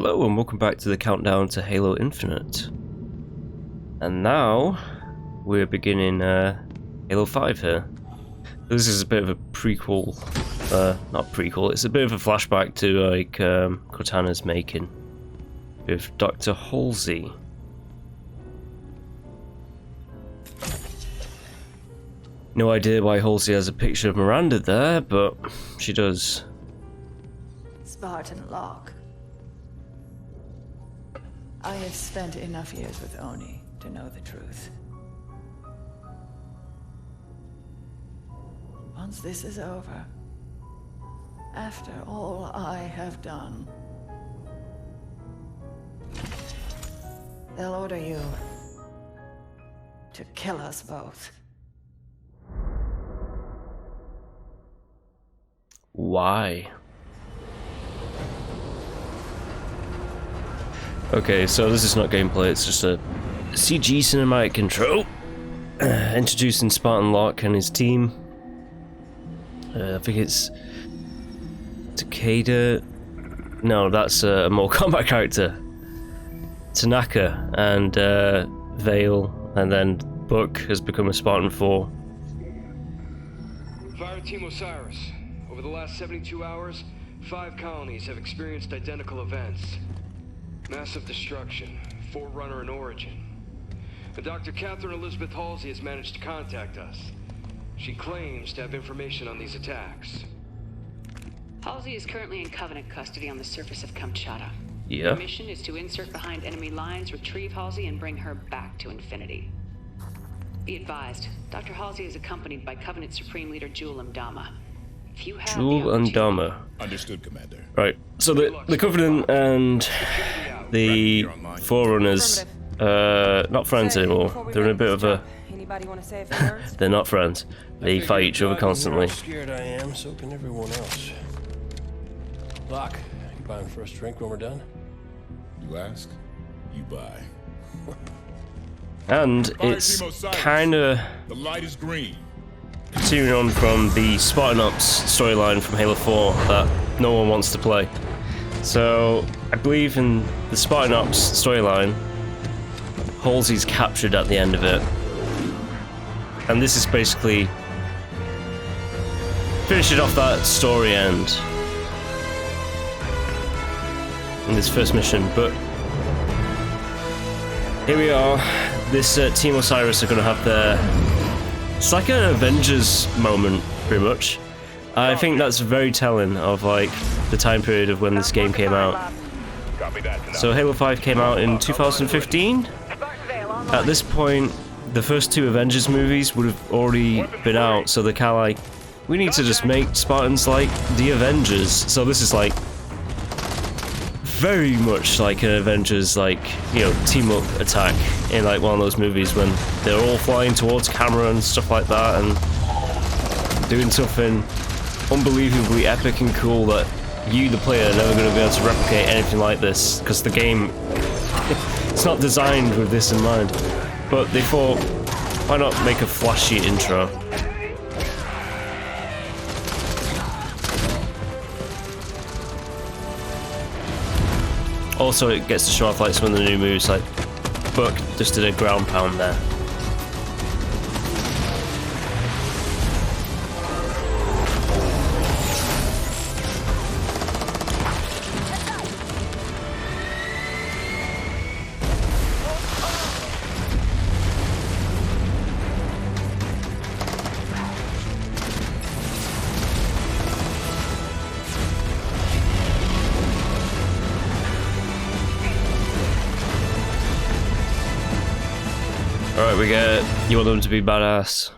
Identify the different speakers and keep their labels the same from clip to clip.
Speaker 1: Hello and welcome back to the countdown to Halo Infinite. And now we're beginning Halo 5 here. This is a bit of a prequel, not prequel, it's a bit of a flashback to like Cortana's making with Dr. Halsey. No idea why Halsey has a picture of Miranda there, but she does.
Speaker 2: Spartan Locke. I have spent enough years with Oni to know the truth. Once this is over, after all I have done, they'll order you to kill us both.
Speaker 1: Why? Okay, so this is not gameplay, it's just a CG cinematic intro. Introducing Spartan Locke and his team. I think it's Takeda. No, that's a Mortal Kombat character. Tanaka and Vale, and then Buck has become a Spartan 4.
Speaker 3: Fire Team Osiris. Over the last 72 hours, 5 colonies have experienced identical events. Massive destruction, Forerunner in origin. And Dr. Catherine Elizabeth Halsey has managed to contact us. She claims to have information on these attacks.
Speaker 4: Halsey is currently in Covenant custody on the surface of Kamchatka.
Speaker 1: Yeah.
Speaker 4: The mission is to insert behind enemy lines, retrieve Halsey, and bring her back to Infinity. Be advised, Dr. Halsey is accompanied by Covenant Supreme Leader Jul Mdama. If you have
Speaker 1: Jul Mdama.
Speaker 5: Understood, Commander.
Speaker 1: Right, so the Covenant and the Forerunners, not friends anymore. They're in a bit of a... They're not friends. They fight each other constantly.
Speaker 6: How scared I am, so can everyone else. Locke, you buying the first drink when we're done?
Speaker 5: You ask, you buy.
Speaker 1: And it's kind of
Speaker 5: The light is green.
Speaker 1: continuing on from the Spartan Ops storyline from Halo 4 that no one wants to play. So I believe in the Spartan Ops storyline, Halsey's captured at the end of it. And this is basically finishing off that story end in this first mission. But here we are. This Team Osiris are going to have their... It's like an Avengers moment, pretty much. I think that's very telling of like the time period of when this game came out. So Halo 5 came out in 2015. At this point, the first 2 Avengers movies would have already been out, so they're kind of like, we need to just make Spartans like the Avengers. So this is like very much like an Avengers, like, you know, team up attack in like one of those movies when they're all flying towards camera and stuff like that and doing something unbelievably epic and cool that you, the player, are never going to be able to replicate anything like this because the game it's not designed with this in mind. But they thought, why not make a flashy intro? Also, it gets to show off like some of the new moves, like Buck just did a ground pound there. Alright, we get you want them to be badass.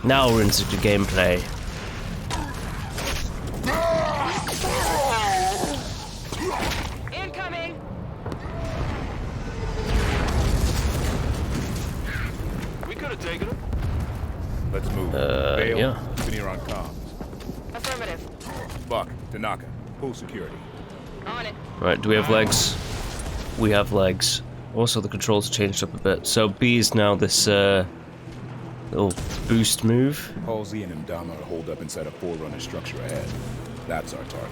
Speaker 1: Now we're into the gameplay.
Speaker 4: Incoming!
Speaker 3: We could have taken him.
Speaker 5: Let's move. Vale,
Speaker 1: yeah.
Speaker 5: Veneer on comms.
Speaker 4: Affirmative.
Speaker 5: Buck, Tanaka, full security.
Speaker 4: On it.
Speaker 1: Right, do we have legs? We have legs. Also, the controls changed up a bit. So B is now this little boost move.
Speaker 5: Halsey and Mdama are holed up inside a Forerunner structure ahead. That's our target.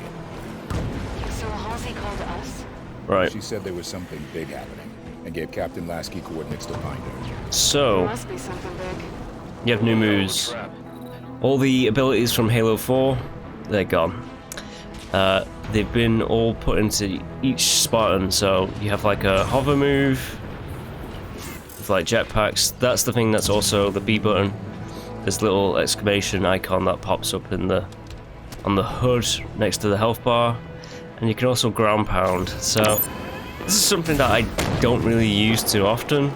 Speaker 7: So Halsey called us?
Speaker 1: Right.
Speaker 5: She said there was something big happening and gave Captain Lasky coordinates to find her.
Speaker 1: So,
Speaker 7: Must be something big.
Speaker 1: you have new moves. All the abilities from Halo 4, they're gone. They've been all put into each Spartan, so you have like a hover move, with like jetpacks. That's the thing that's also the B button. This little exclamation icon that pops up in on the hood next to the health bar. And you can also ground pound. So this is something that I don't really use too often,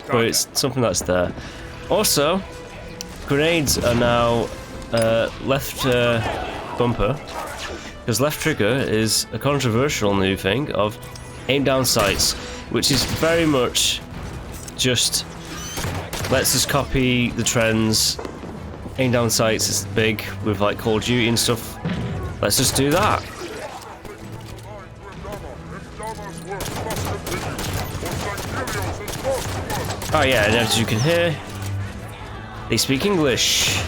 Speaker 1: but it's something that's there. Also, grenades are now left bumper, because left trigger is a controversial new thing of aim down sights, which is very much just let's just copy the trends. Aim down sights is big with like Call of Duty and stuff. Let's just do that. Oh yeah, and as you can hear, they speak English.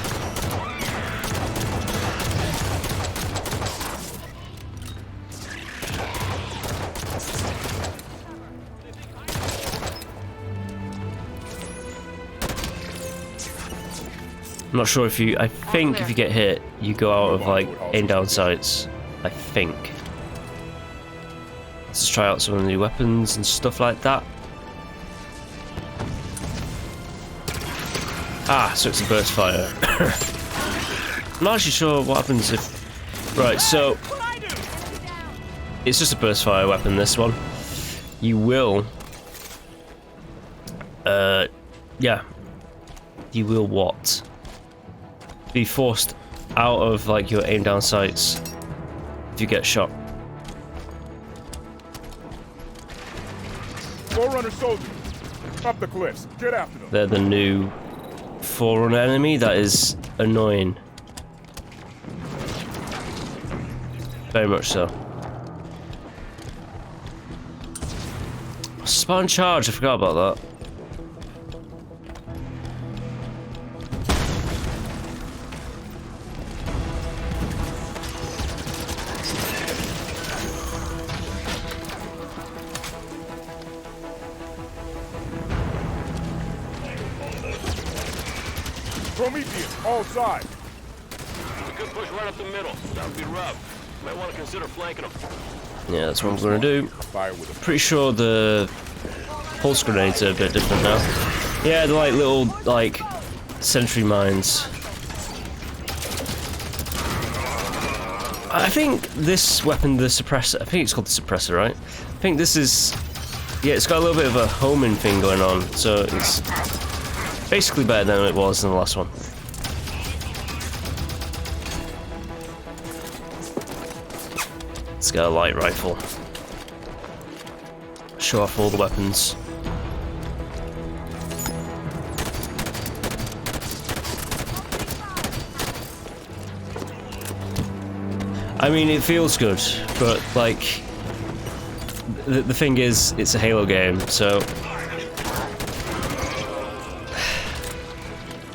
Speaker 1: I'm not sure if you, I think if you get hit, you go out of like aim down sights. I think. Let's try out some of the new weapons and stuff like that. Ah, so it's a burst fire. I'm not actually sure what happens if... Right, so... It's just a burst fire weapon, this one. You will... yeah. You will what? Be forced out of, like, your aim down sights if you get shot.
Speaker 5: Forerunner soldiers, up the cliffs. Get after them.
Speaker 1: They're the new Forerunner enemy. That is annoying. Very much so. Spawn charge, I forgot about that.
Speaker 5: Prometheus, all sides.
Speaker 6: We could push right up the middle. That would be rough. Might want to consider flanking them.
Speaker 1: Yeah, that's what I'm gonna do.
Speaker 5: Fire with a
Speaker 1: Pretty sure the pulse grenades are a bit different now. Yeah, they're like little, like, sentry mines. I think this weapon, the suppressor, I think it's called the suppressor, right? I think this is, yeah, it's got a little bit of a homing thing going on, so it's basically better than it was in the last one. Let's get a light rifle. Show off all the weapons. I mean, it feels good, but like, the thing is, it's a Halo game, so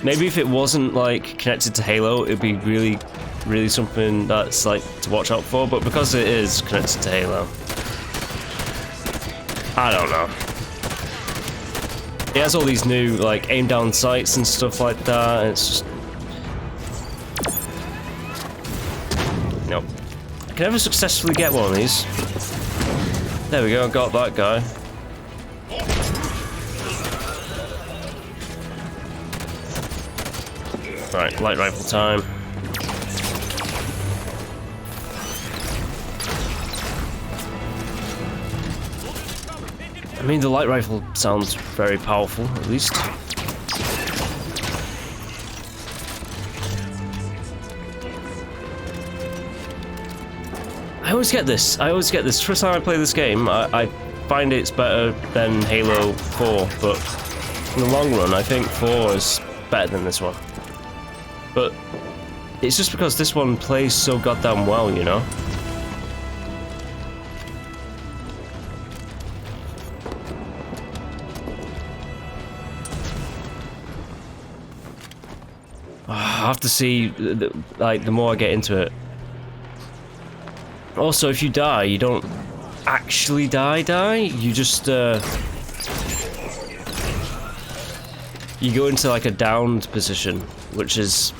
Speaker 1: maybe if it wasn't like connected to Halo, it'd be really, really something that's like to watch out for. But because it is connected to Halo, I don't know. It has all these new like aim down sights and stuff like that. And it's just nope. I can never successfully get one of these. There we go. I got that guy. Right, light rifle time. I mean, the light rifle sounds very powerful, at least. I always get this. First time I play this game, I find it's better than Halo 4, but in the long run, I think 4 is better than this one. But it's just because this one plays so goddamn well, you know? I have to see, like, the more I get into it, Also, if you die, you don't actually die. You just you go into like a downed position, which is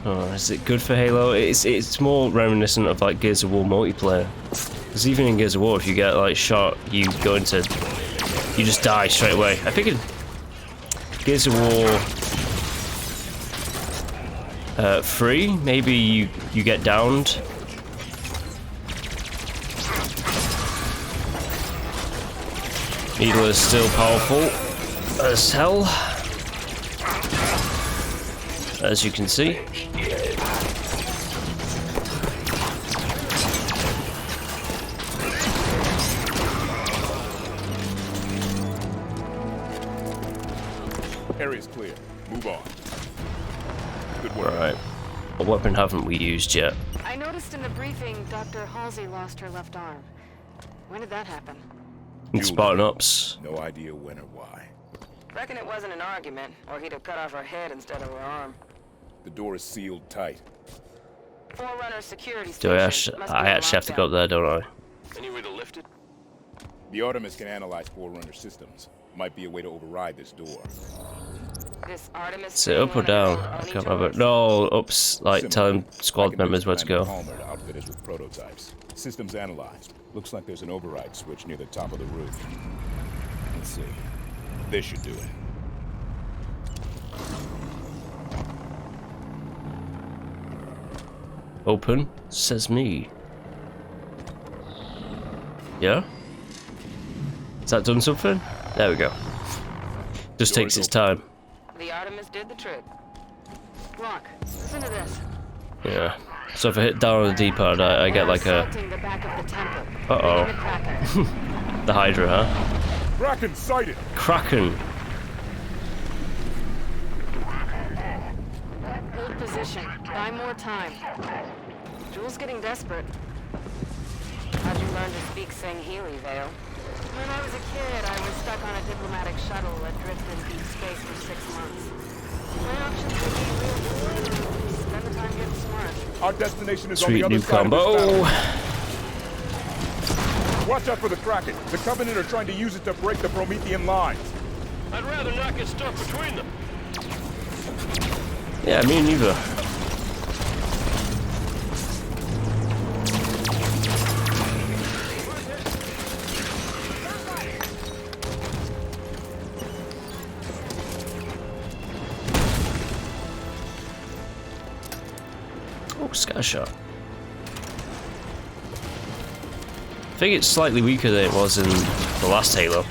Speaker 1: is it good for Halo? It's more reminiscent of like Gears of War multiplayer. Because even in Gears of War, if you get like shot, you just die straight away. I think in Gears of War 3, maybe you get downed. Needle is still powerful as hell, as you can see.
Speaker 5: Area's clear. Move on. Good work.
Speaker 1: Alright. What weapon haven't we used yet?
Speaker 7: I noticed in the briefing Dr. Halsey lost her left arm. When did that happen?
Speaker 1: In Spartan Ops.
Speaker 5: No idea when or why.
Speaker 8: Reckon it wasn't an argument, or he'd have cut off her head instead of her arm.
Speaker 5: The door is sealed tight.
Speaker 8: Forerunner security
Speaker 1: Do I
Speaker 8: station must be
Speaker 1: actually
Speaker 8: on
Speaker 1: have to go up there, don't I?
Speaker 6: Any way to lift it?
Speaker 5: The Artemis can analyze Forerunner systems. Might be a way to override this door.
Speaker 8: This Artemis
Speaker 1: Is it up or down? I can't remember. No, up's like telling squad members where to go.
Speaker 5: Palmer to outfit us with prototypes. Systems analyzed. Looks like there's an override switch near the top of the roof. Let's see. This should do it.
Speaker 1: Open, says me. Yeah? Has that done something? There we go. Just takes its time.
Speaker 8: The Artemis did the trick.
Speaker 7: Look, listen to this.
Speaker 1: Yeah. So if I hit down on the D-pad, I get like a...
Speaker 7: Assaulting the back of the temple.
Speaker 1: Uh-oh.
Speaker 7: Bringing the Kraken.
Speaker 1: The Hydra, huh?
Speaker 5: Kraken sighted!
Speaker 1: Kraken.
Speaker 7: Hold position. Buy more time. Jules getting desperate.
Speaker 8: How'd you learn to speak Sangheili, Vale?
Speaker 7: When I was a kid, I was stuck on a diplomatic shuttle adrift in deep space for 6 months. My options would be real good. Spend the time getting smart.
Speaker 5: Our destination is on
Speaker 1: Sweet
Speaker 5: the other
Speaker 1: new
Speaker 5: side
Speaker 1: combo.
Speaker 5: of this battle. Watch out for the Kraken. The Covenant are trying to use it to break the Promethean lines.
Speaker 6: I'd rather not get stuck between them.
Speaker 1: Yeah, me neither. Oh, scatter shot. I think it's slightly weaker than it was in the last Halo.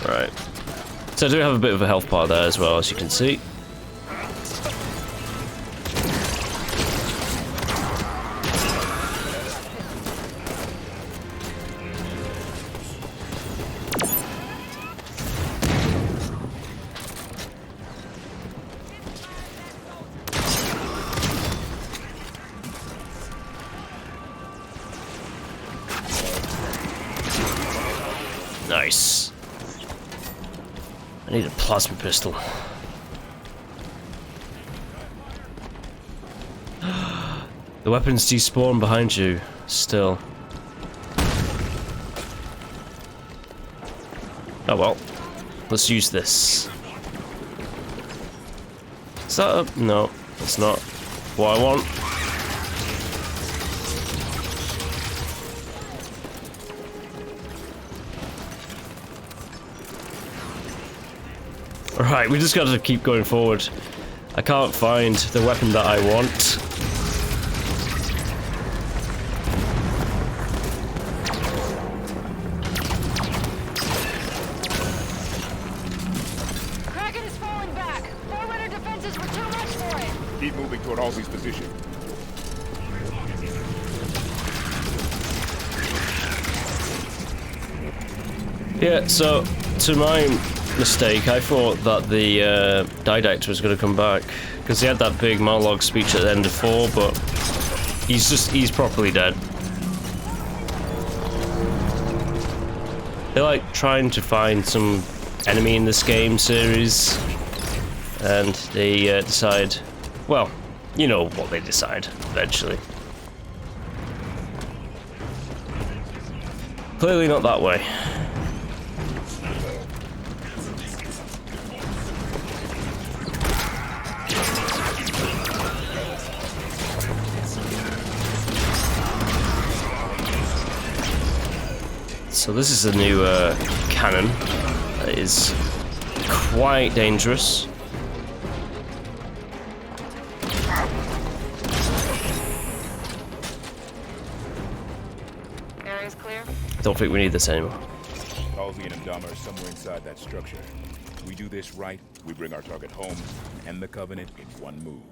Speaker 1: Right. So I do have a bit of a health bar there as well, as you can see. Nice. I need a plasma pistol. The weapons despawn behind you, still. Oh well. Let's use this. Is that a... No, it's not what I want. Right, we just gotta keep going forward. I can't find the weapon that I want.
Speaker 7: Kraken is falling back. Forerunner defenses were too much for it.
Speaker 5: Keep moving toward Halsey's position.
Speaker 1: Yeah, so, to my mistake, I thought that the Didact was going to come back, because he had that big monologue speech at the end of 4, but he's properly dead. They're like trying to find some enemy in this game series, and they decide, well, you know what they decide eventually. Clearly not that way. So this is a new cannon that is quite dangerous.
Speaker 8: Area's clear?
Speaker 1: Don't think we need this anymore.
Speaker 5: Halsey and Ndama are somewhere inside that structure. We do this right, we bring our target home, and the Covenant in one move.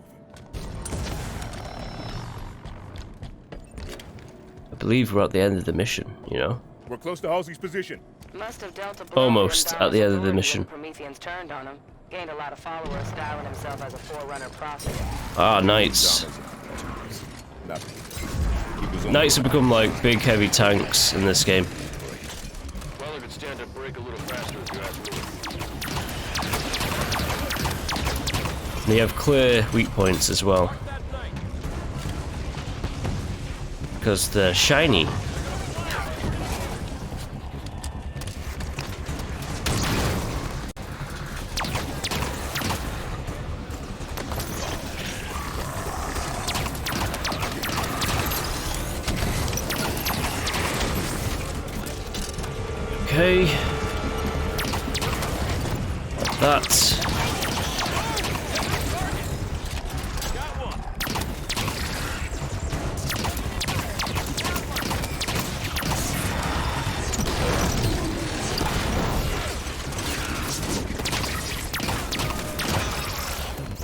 Speaker 1: I believe we're at the end of the mission, you know?
Speaker 5: We're close to Halsey's position.
Speaker 8: Must have dealt a blow
Speaker 1: Almost
Speaker 8: to
Speaker 1: at the end of the
Speaker 8: Ndama's
Speaker 1: mission.
Speaker 8: when Prometheans turned on him. Gained a lot of followers, styling himself as a forerunner prophet.
Speaker 1: Ah, knights. Knights have become like big heavy tanks in this game.
Speaker 6: Well, it could stand to break a little faster if you ask me.
Speaker 1: And they have clear weak points as well. Because they're shiny. Okay. Like that.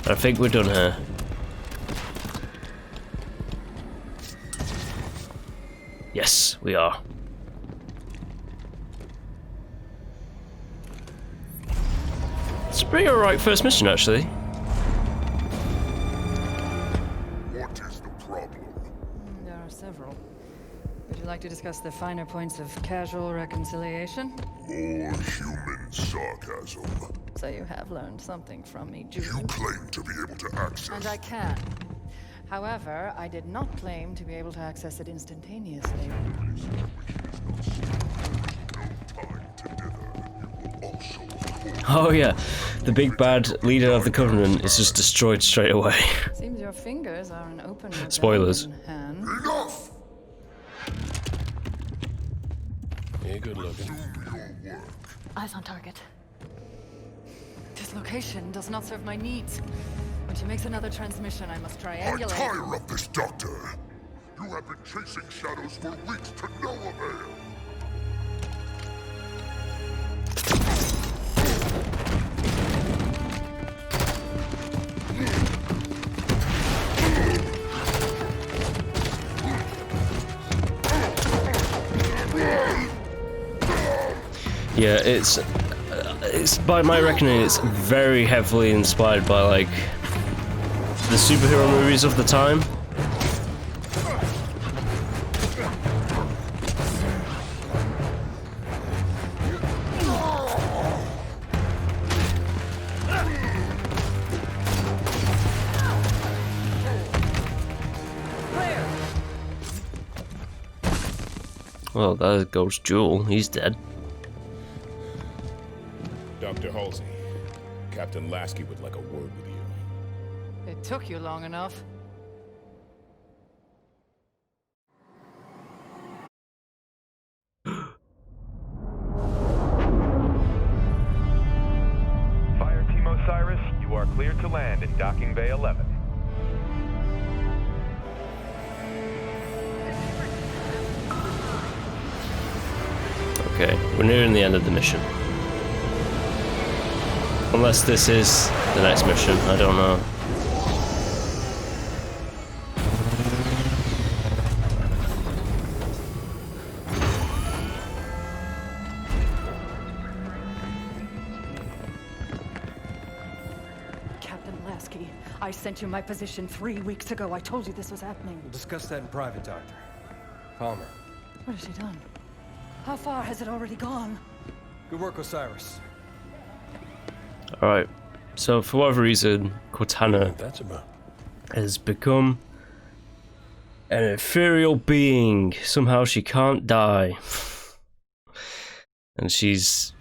Speaker 1: I think we're done here. Yes, we are. It's a pretty alright first mission, actually.
Speaker 9: What is the problem?
Speaker 2: There are several. Would you like to discuss the finer points of casual reconciliation?
Speaker 9: More human sarcasm.
Speaker 2: So you have learned something from me,
Speaker 9: You
Speaker 2: Julie.
Speaker 9: claim to be able to access.
Speaker 2: And I can. However, I did not claim to be able to access it instantaneously.
Speaker 9: No time to dither. You will also hold
Speaker 1: Oh yeah, the big bad leader of the Covenant is just destroyed straight away.
Speaker 2: Seems your fingers are an open
Speaker 1: Spoilers.
Speaker 2: rebellion, Han.
Speaker 9: enough!
Speaker 6: Ain't good looking.
Speaker 9: Your work.
Speaker 2: Eyes on target. This location does not serve my needs. When she makes another transmission, I must
Speaker 9: I
Speaker 2: triangulate.
Speaker 9: tire of this, Doctor. You have been chasing shadows for weeks to no avail.
Speaker 1: Yeah, it's by my reckoning, it's very heavily inspired by like the superhero movies of the time. Well, there goes Jewel. He's dead.
Speaker 5: Dr. Halsey, Captain Lasky would like a word with you.
Speaker 2: It took you long enough.
Speaker 10: Fire Team Osiris, you are cleared to land in Docking Bay 11.
Speaker 1: Okay, we're nearing the end of the mission. Unless this is the next mission, I don't know.
Speaker 2: Captain Lasky, I sent you my position 3 weeks ago. I told you this was happening.
Speaker 6: We'll discuss that in private, Doctor. Palmer.
Speaker 2: What has she done? How far has it already gone?
Speaker 6: Good work, Osiris.
Speaker 1: Alright, so for whatever reason, Cortana
Speaker 6: That's about.
Speaker 1: has become an ethereal being. Somehow she can't die. And she's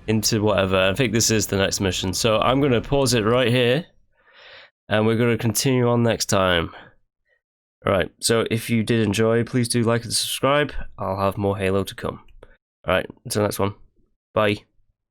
Speaker 1: into whatever. I think this is the next mission. So I'm going to pause it right here. And we're going to continue on next time. Alright, so if you did enjoy, please do like and subscribe. I'll have more Halo to come. Alright, until next one. Bye.